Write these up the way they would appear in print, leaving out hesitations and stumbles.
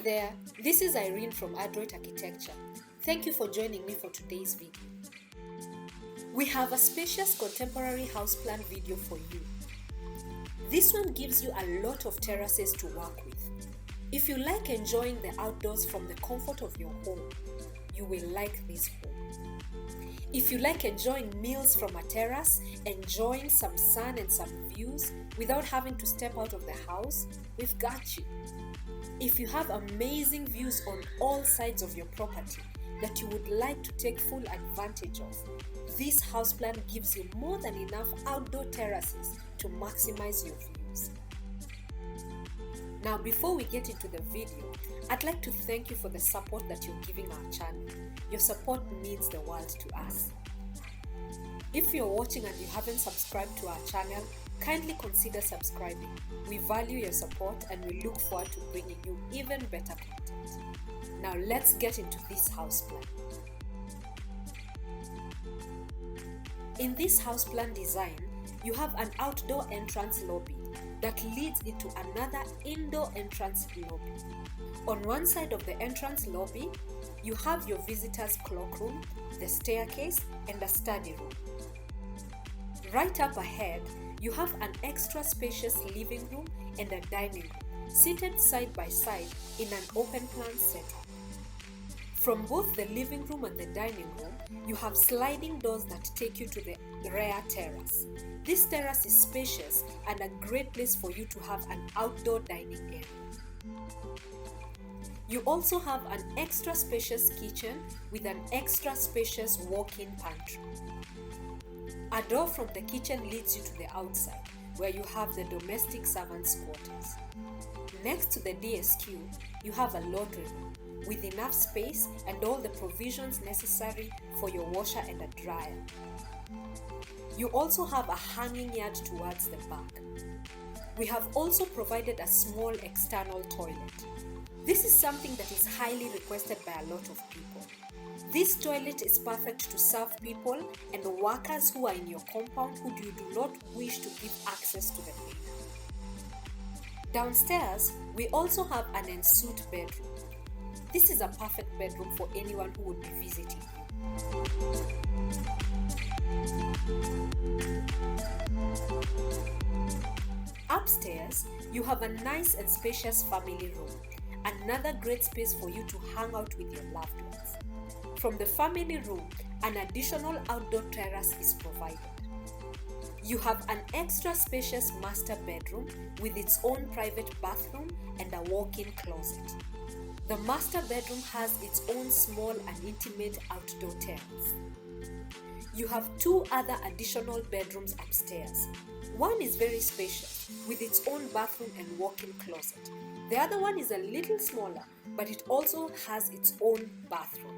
there, this is Irene from Adjoining Architecture. Thank you for joining me for today's video. We have a spacious contemporary house plan video for you. This one gives you a lot of terraces to work with. If you like enjoying the outdoors from the comfort of your home, you will like this home. If you like enjoying meals from a terrace, enjoying some sun and some views without having to step out of the house, we've got you. If you have amazing views on all sides of your property that you would like to take full advantage of, this house plan gives you more than enough outdoor terraces to maximize your views. Now, before we get into the video, I'd like to thank you for the support that you're giving our channel. Your support means the world to us. If you're watching and you haven't subscribed to our channel, kindly consider subscribing. We value your support and we look forward to bringing you even better content. Now let's get into this house plan. In this house plan design, you have an outdoor entrance lobby that leads into another indoor entrance lobby. On one side of the entrance lobby, you have your visitors' cloakroom, the staircase, and a study room. Right up ahead, you have an extra spacious living room and a dining room, seated side by side in an open plan setup. From both the living room and the dining room, you have sliding doors that take you to the rear terrace. This terrace is spacious and a great place for you to have an outdoor dining area. You also have an extra spacious kitchen with an extra spacious walk-in pantry. A door from the kitchen leads you to the outside, where you have the domestic servants' quarters. Next to the DSQ, you have a laundry room with enough space and all the provisions necessary for your washer and a dryer. You also have a hanging yard towards the back. We have also provided a small external toilet. This is something that is highly requested by a lot of people. This toilet is perfect to serve people and workers who are in your compound who you do not wish to give access to the main. Downstairs, we also have an ensuite bedroom. This is a perfect bedroom for anyone who would be visiting you. Upstairs, you have a nice and spacious family room, another great space for you to hang out with your loved ones. From the family room, an additional outdoor terrace is provided. You have an extra spacious master bedroom with its own private bathroom and a walk-in closet. The master bedroom has its own small and intimate outdoor terrace. You have two other additional bedrooms upstairs. One is very spacious with its own bathroom and walk-in closet. The other one is a little smaller, but it also has its own bathroom.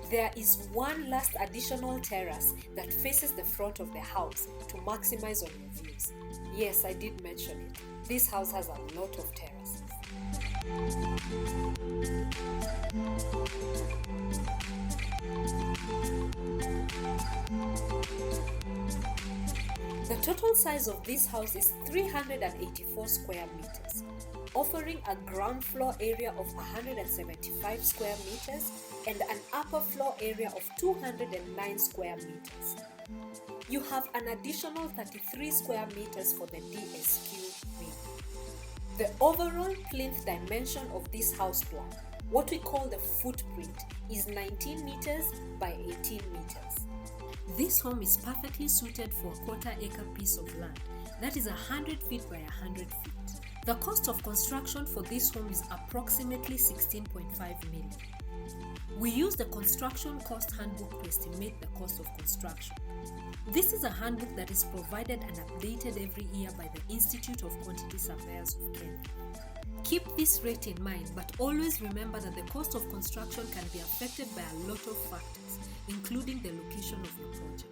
There is one last additional terrace that faces the front of the house to maximize on your views. Yes, I did mention it. This house has a lot of terraces. The total size of this house is 384 square meters, offering a ground floor area of 175 square meters and an upper floor area of 209 square meters. You have an additional 33 square meters for the DSQ wing. The overall plinth dimension of this house plan, what we call the footprint, is 19 meters by 18 meters. This home is perfectly suited for a quarter-acre piece of land, that is 100 feet by 100 feet. The cost of construction for this home is approximately 16.5 million. We use the construction cost handbook to estimate the cost of construction. This is a handbook that is provided and updated every year by the Institute of Quantity Surveyors of Kenya. Keep this rate in mind, but always remember that the cost of construction can be affected by a lot of factors, including the location of your project.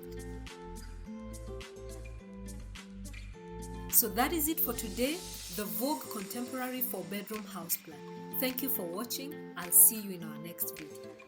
So that is it for today, the Vogue Contemporary 4-bedroom house plan. Thank you for watching. I'll see you in our next video.